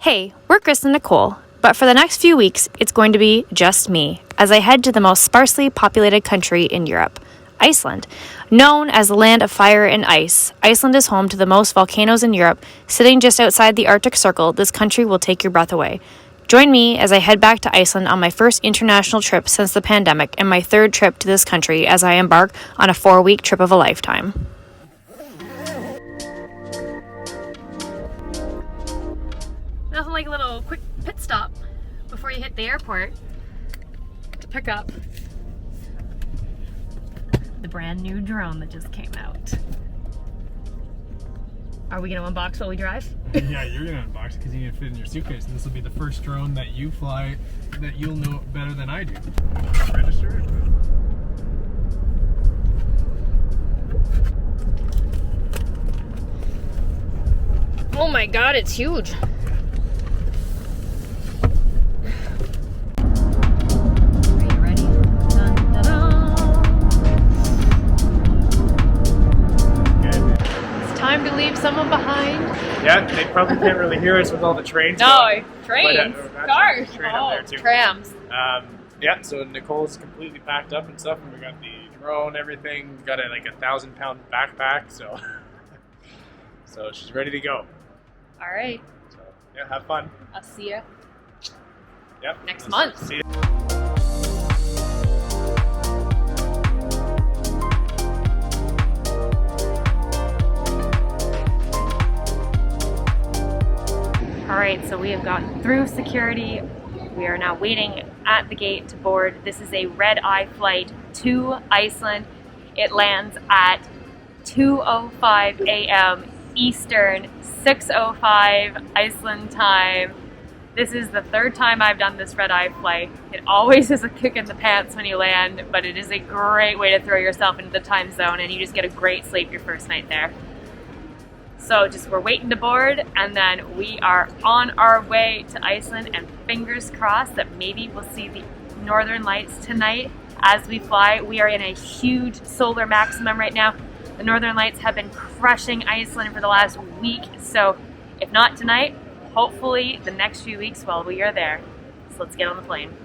Hey, we're Chris and Nicole, but for the next few weeks, it's going to be just me as I head to the most sparsely populated country in Europe, Iceland. Known as the land of fire and ice, Iceland is home to the most volcanoes in Europe. Sitting just outside the Arctic Circle, this country will take your breath away. Join me as I head back to Iceland on my first international trip since the pandemic and my third trip to this country as I embark on a 4-week trip of a lifetime. Nothing like a little quick pit stop before you hit the airport to pick up the brand new drone that just came out. Are we gonna unbox while we drive? Yeah, you're gonna unbox it because you need to fit in your suitcase, and this will be the first drone that you fly that you'll know better than I do. Register it. Oh my god, it's huge. Time to leave someone behind. Yeah, they probably can't really hear us with all the trains. No, trains, cars, trams. Yeah, so Nicole's completely packed up and stuff, and we got the drone, everything. Got a 1,000-pound backpack, so so she's ready to go. All right. So yeah, have fun. I'll see you. Yep. Next month. See you. Alright, so we have gotten through security. We are now waiting at the gate to board. This is a red-eye flight to Iceland. It lands at 2:05 a.m. Eastern, 6:05 Iceland time. This is the third time I've done this red-eye flight. It always is a kick in the pants when you land, but it is a great way to throw yourself into the time zone and you just get a great sleep your first night there. So we're waiting to board, and then we are on our way to Iceland, and fingers crossed that maybe we'll see the northern lights tonight as we fly. We are in a huge solar maximum right now. The northern lights have been crushing Iceland for the last week, so if not tonight, hopefully the next few weeks while we are there. So let's get on the plane.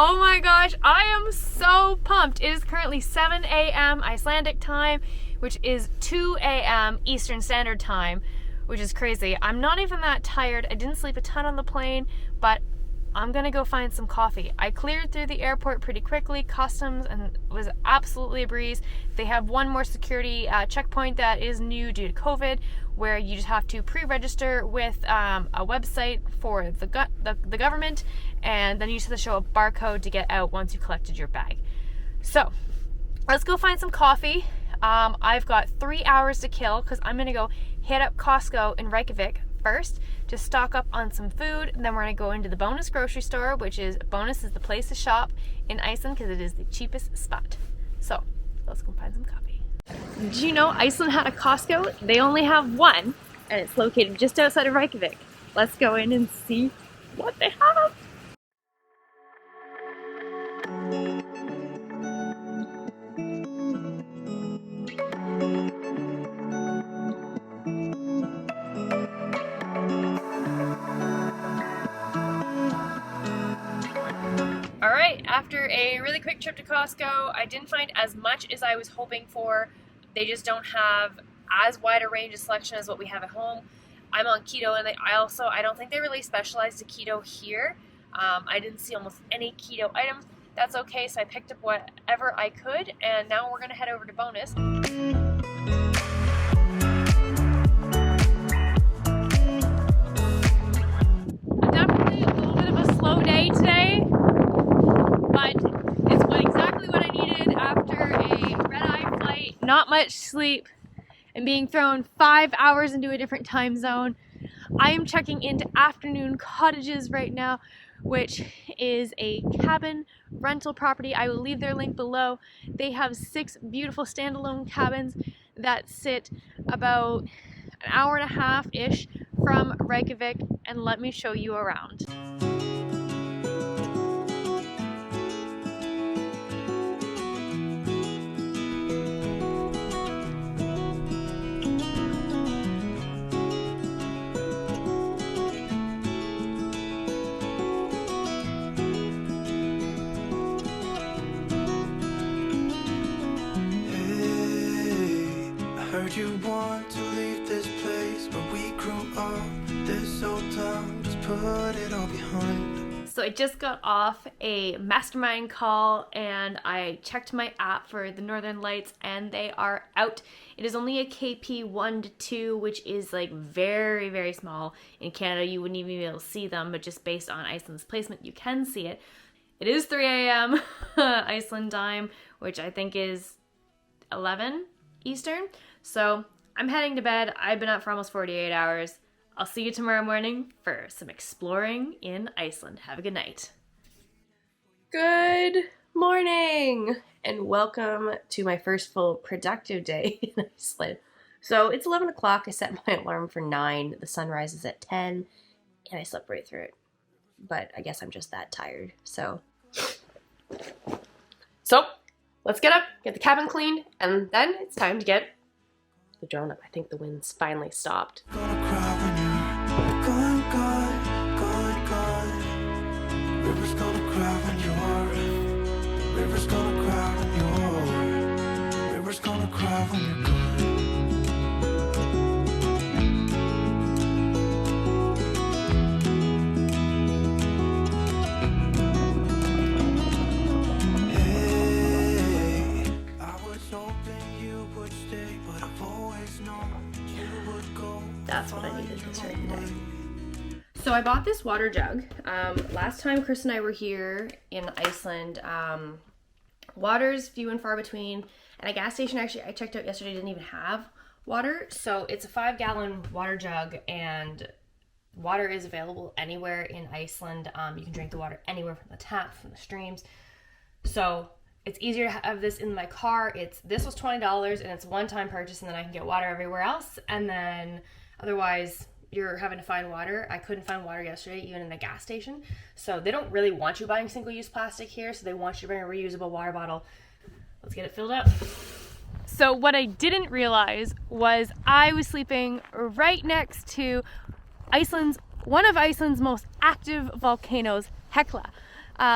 Oh my gosh, I am so pumped. It is currently 7 a.m. Icelandic time, which is 2 a.m. Eastern Standard Time, which is crazy. I'm not even that tired. I didn't sleep a ton on the plane, but I'm gonna go find some coffee. I cleared through the airport pretty quickly, customs, and it was absolutely a breeze. They have one more security checkpoint that is new due to COVID, where you just have to pre-register with a website for the government, and then you just have to show a barcode to get out once you collected your bag. So let's go find some coffee. I've got 3 hours to kill because I'm gonna go hit up Costco in Reykjavik first to stock up on some food, and then we're gonna go into the Bonus grocery store, which is Bonus is the place to shop in Iceland because it is the cheapest spot. So let's go find some coffee. Did you know Iceland had a Costco? They only have one, and it's located just outside of Reykjavik. Let's go in and see what they have. Alright, after a really quick trip to Costco, I didn't find as much as I was hoping for. They just don't have as wide a range of selection as what we have at home. I'm on keto, and I don't think they really specialize to keto here. I didn't see almost any keto items. That's okay, so I picked up whatever I could, and now we're going to head over to Bonus. Definitely a little bit of a slow day today, but it's exactly what I needed after a red-eye flight, not much sleep, and being thrown 5 hours into a different time zone. I am checking into Austurey Cottages right now, which is a cabin rental property. I will leave their link below. They have 6 beautiful standalone cabins that sit about an hour and a half-ish from Reykjavik, and let me show you around. You want to leave this place where we grew up, this old town, just put it all behind. So I just got off a mastermind call and I checked my app for the Northern Lights and they are out. It is only a KP 1 to 2, which is like very, very small. In Canada, you wouldn't even be able to see them, but just based on Iceland's placement, you can see it. It is 3 a.m. Iceland time, which I think is 11 Eastern. So I'm heading to bed. I've been up for almost 48 hours. I'll see you tomorrow morning for some exploring in Iceland. Have a good night. Good morning and welcome to my first full productive day in Iceland. So it's 11 o'clock. I set my alarm for 9. The sun rises at 10 and I slept right through it. But I guess I'm just that tired. So let's get up, get the cabin cleaned, and then it's time to get the drone up. I think the wind's finally stopped. Gonna cry when you're gone, gone, gone. River's gonna cry when you're. River's gonna cry when you're. River's gonna cry when you're gone. That's what I needed this right today. So I bought this water jug. Last time Chris and I were here in Iceland, water's few and far between, and a gas station actually I checked out yesterday didn't even have water. So it's a 5-gallon water jug and water is available anywhere in Iceland. You can drink the water anywhere from the tap, from the streams. So it's easier to have this in my car. This was $20 and it's a one-time purchase, and then I can get water everywhere else. And then otherwise you're having to find water. I couldn't find water yesterday, even in a gas station. So they don't really want you buying single-use plastic here, so they want you to bring a reusable water bottle. Let's get it filled up. So what I didn't realize was I was sleeping right next to one of Iceland's most active volcanoes, Hekla.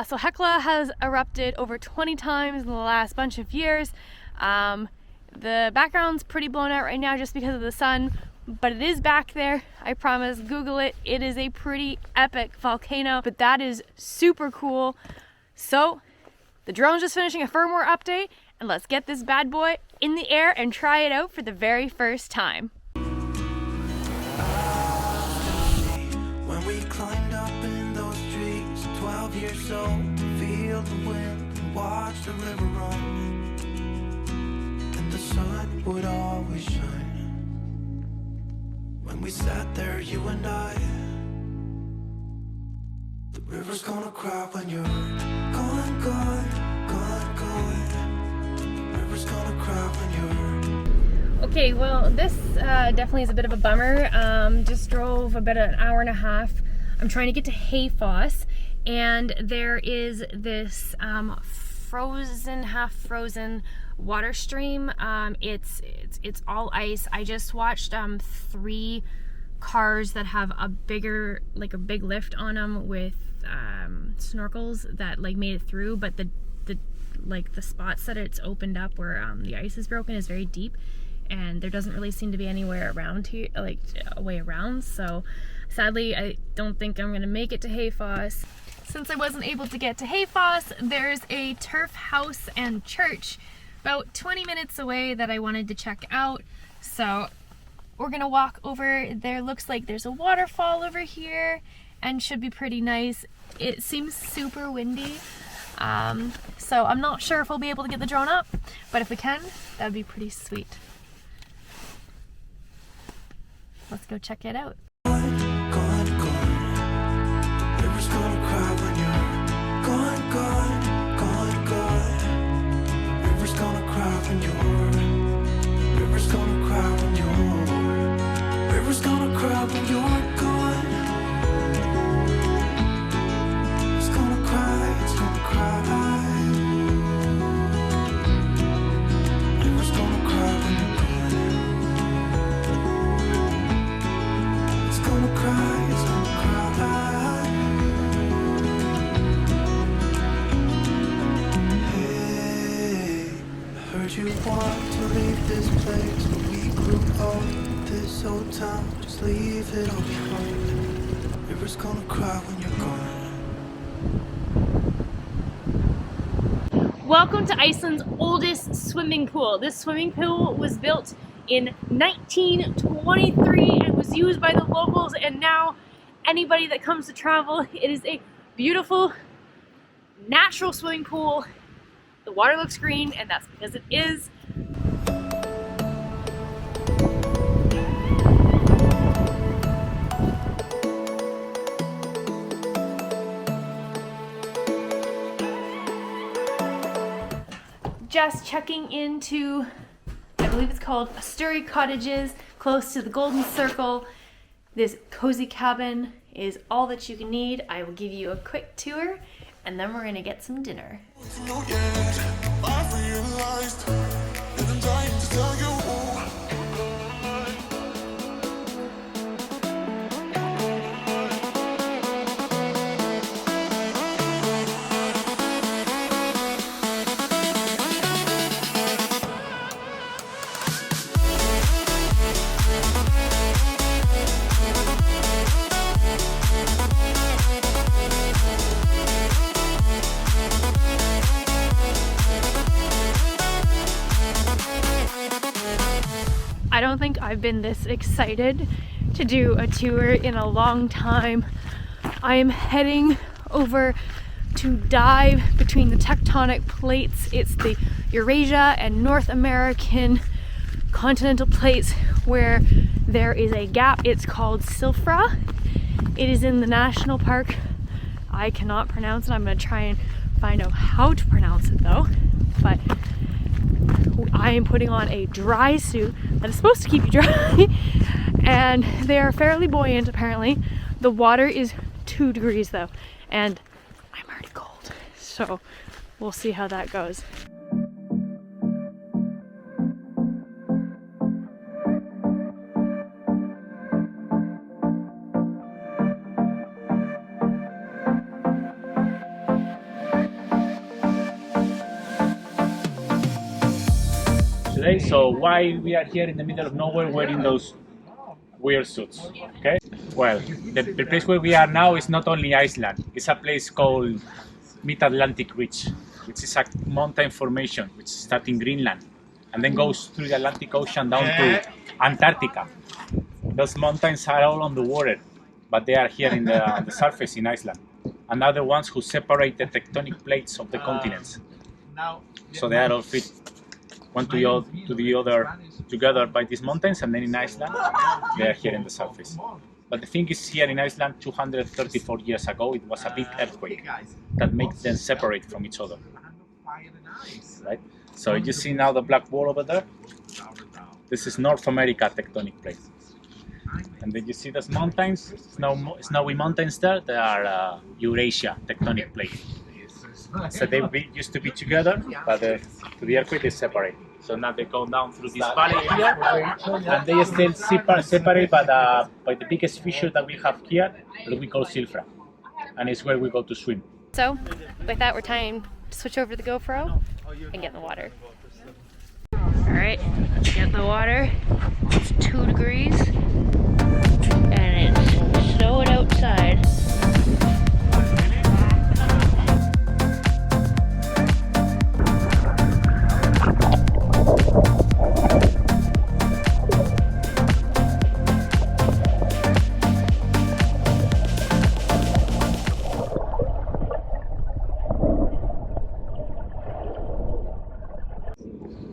So Hekla has erupted over 20 times in the last bunch of years. The background's pretty blown out right now just because of the sun, but it is back there. I promise, Google it. It is a pretty epic volcano, but that is super cool. So the drone's just finishing a firmware update, and let's get this bad boy in the air and try it out for the very first time. When we climbed up in those trees, 12 years old, to feel the wind and watch the river run, and the sun would always shine. When we sat there, you and I, the river's gonna cry when you're gone, gone, gone, gone. The river's gonna cry when you're. Okay, well, this definitely is a bit of a bummer. Just drove about an hour and a half. I'm trying to get to Haifoss, and there is this half frozen water stream. It's all ice. I just watched 3 cars that have a big lift on them with snorkels that like made it through, but the spots that it's opened up where the ice is broken is very deep, and there doesn't really seem to be anywhere around here, like a way around. So sadly, I don't think I'm gonna make it to Haifoss. Since I wasn't able to get to Haifoss, there's a turf house and church about 20 minutes away that I wanted to check out. So we're gonna walk over there. Looks like there's a waterfall over here and should be pretty nice. It seems super windy. So I'm not sure if we'll be able to get the drone up, but if we can, that would be pretty sweet. Let's go check it out. Gone, gone, gone. The river's gonna cry when you're gone, gone, gone, gone. The river's gonna cry when you're. The river's gonna so town, just leave it all behind. River's gonna cry when you're gone. Welcome to Iceland's oldest swimming pool. This swimming pool was built in 1923 and was used by the locals, and now anybody that comes to travel, it is a beautiful natural swimming pool. The water looks green, and that's because it is. Just checking into, I believe it's called Austurey Cottages, close to the Golden Circle. This cozy cabin is all that you can need. I will give you a quick tour, and then we're gonna get some dinner. I don't think I've been this excited to do a tour in a long time. I am heading over to dive between the tectonic plates. It's the Eurasia and North American continental plates where there is a gap. It's called Silfra. It is in the national park. I cannot pronounce it. I'm going to try and find out how to pronounce it though. But I am putting on a dry suit that is supposed to keep you dry, and they are fairly buoyant apparently. The water is 2 degrees though, and I'm already cold, so we'll see how that goes. Today, so why we are here in the middle of nowhere wearing those weird suits, okay? Well, the place where we are now is not only Iceland, it's a place called Mid-Atlantic Ridge, which is a mountain formation which starts in Greenland and then goes through the Atlantic Ocean down to Antarctica. Those mountains are all on the water, but they are here in on the surface in Iceland, and are the ones who separate the tectonic plates of the continents. So they are all fit one to the other together by these mountains, and then in Iceland they are here in the surface. But the thing is, here in Iceland 234 years ago it was a big earthquake that makes them separate from each other, right? So you see now the black wall over there, this is North America tectonic plate, and then you see those mountains, snowy mountains there, they are Eurasia tectonic plate. So they used to be together, but to the earthquake they separate. So now they go down through this valley here, and they still separate, but by the biggest fissure that we have here, that we call Silfra, and it's where we go to swim. So with that, we're time to switch over to the GoPro and get in the water. All right, let's get in the water. It's 2 degrees and it's snowing outside.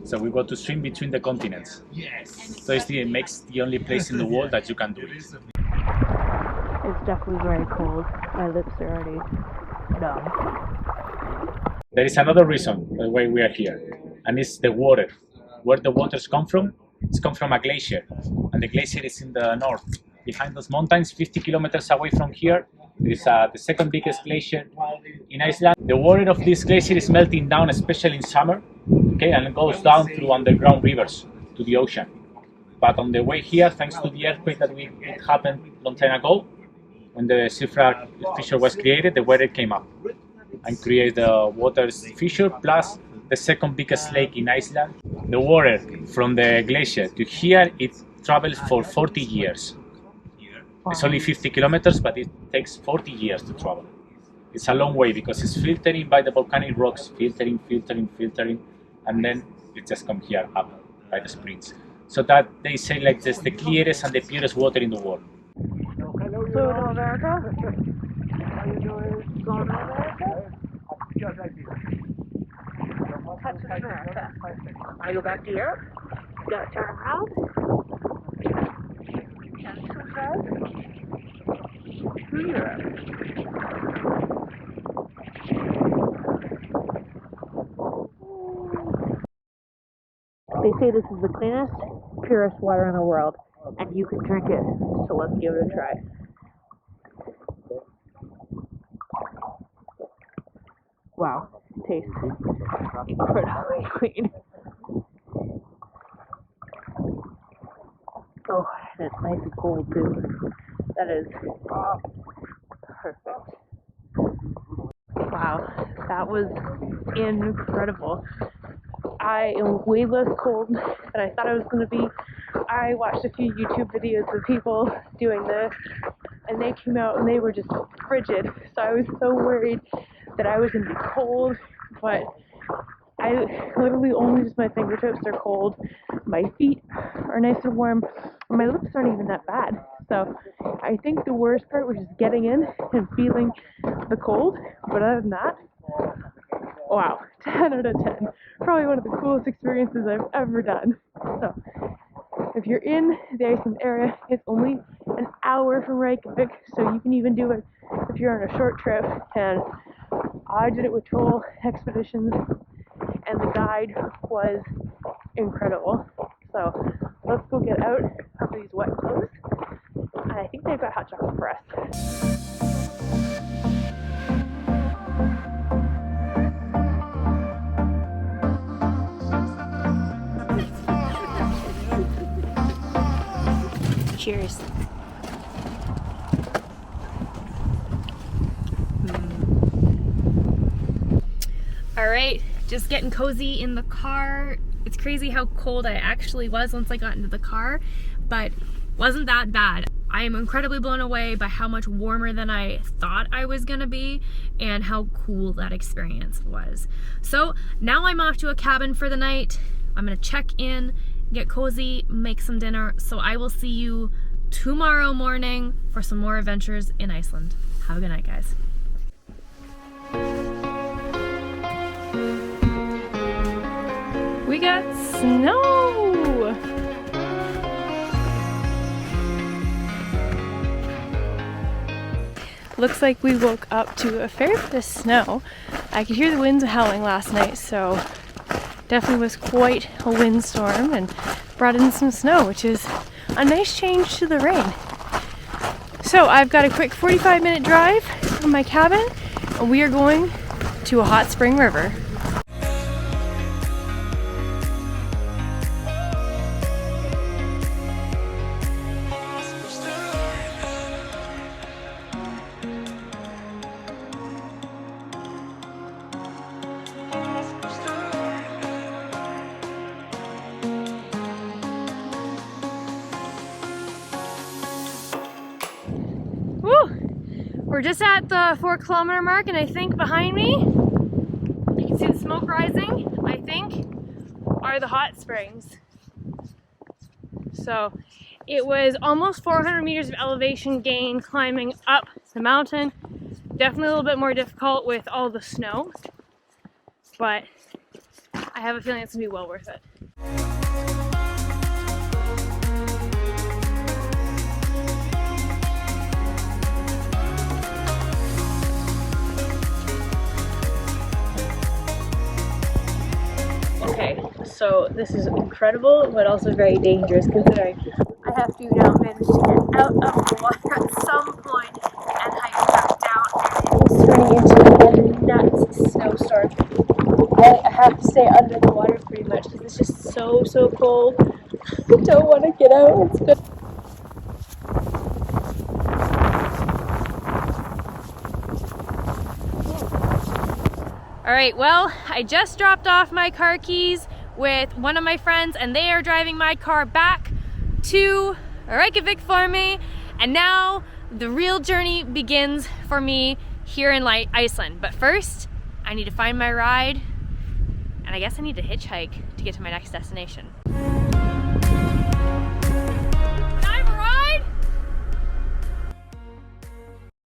So we go to swim between the continents. So it makes the only place in the world that you can do it. It's definitely very cold. My lips are already numb. There is another reason why we are here, and it's the water. Where the waters come from? It's come from a glacier, and the glacier is in the north. Behind those mountains, 50 kilometers away from here, there is the second biggest glacier in Iceland. The water of this glacier is melting down, especially in summer, okay, and it goes down through underground rivers to the ocean. But on the way here, thanks to the earthquake that it happened a long time ago, when the Silfra fissure was created, the water came up and created the water fissure, plus the second biggest lake in Iceland. The water from the glacier to here, it travel for 40 years. It's only 50 kilometers, but it takes 40 years to travel. It's a long way because it's filtering by the volcanic rocks, filtering, and then it just comes here up by the springs. So that they say like this, the clearest and the purest water in the world. So to America? How you doing? Going to America? Just like this. Touch of America. I go back to Europe. Gotta turn around. To Europe. They say this is the cleanest, purest water in the world, and you can drink it. So let's give it a try. Wow, tastes incredibly clean. Oh, and it's nice and cold too. That is perfect. Wow, that was incredible. I am way less cold than I thought I was going to be. I watched a few YouTube videos of people doing this, and they came out and they were just frigid. So I was so worried that I was going to be cold, but I literally only just my fingertips are cold. My feet are nice and warm, and my lips aren't even that bad. So I think the worst part was just getting in and feeling the cold, but other than that, wow, 10 out of 10. Probably one of the coolest experiences I've ever done. So if you're in the Iceland area, it's only an hour from Reykjavik, so you can even do it if you're on a short trip. And I did it with Troll Expeditions, and the guide was incredible. So let's go get out of these wet clothes, and I think they've got hot chocolate for us. Cheers. All right, just getting cozy in the car. It's crazy how cold I actually was once I got into the car, but wasn't that bad. I am incredibly blown away by how much warmer than I thought I was gonna be and how cool that experience was. So now I'm off to a cabin for the night. I'm gonna check in, get cozy, make some dinner. So I will see you tomorrow morning for some more adventures in Iceland. Have a good night, guys. We got snow! Looks like we woke up to a fair bit of snow. I could hear the winds howling last night, so definitely was quite a windstorm and brought in some snow, which is a nice change to the rain. So I've got a quick 45-minute drive from my cabin, and we are going to a hot spring river. We're just at the 4-kilometer mark, and I think behind me, you can see the smoke rising, I think, are the hot springs. So it was almost 400 meters of elevation gain climbing up the mountain. Definitely a little bit more difficult with all the snow, but I have a feeling it's gonna be well worth it. Okay, so this is incredible, but also very dangerous considering I have to now manage to get out of the water at some point and hike back down. It's turning into a nuts snowstorm. I have to stay under the water pretty much because it's just so cold. I don't want to get out. It's good. All right, well, I just dropped off my car keys with one of my friends, and they are driving my car back to Reykjavik for me, and now the real journey begins for me here in Iceland. But first, I need to find my ride, and I guess I need to hitchhike to get to my next destination.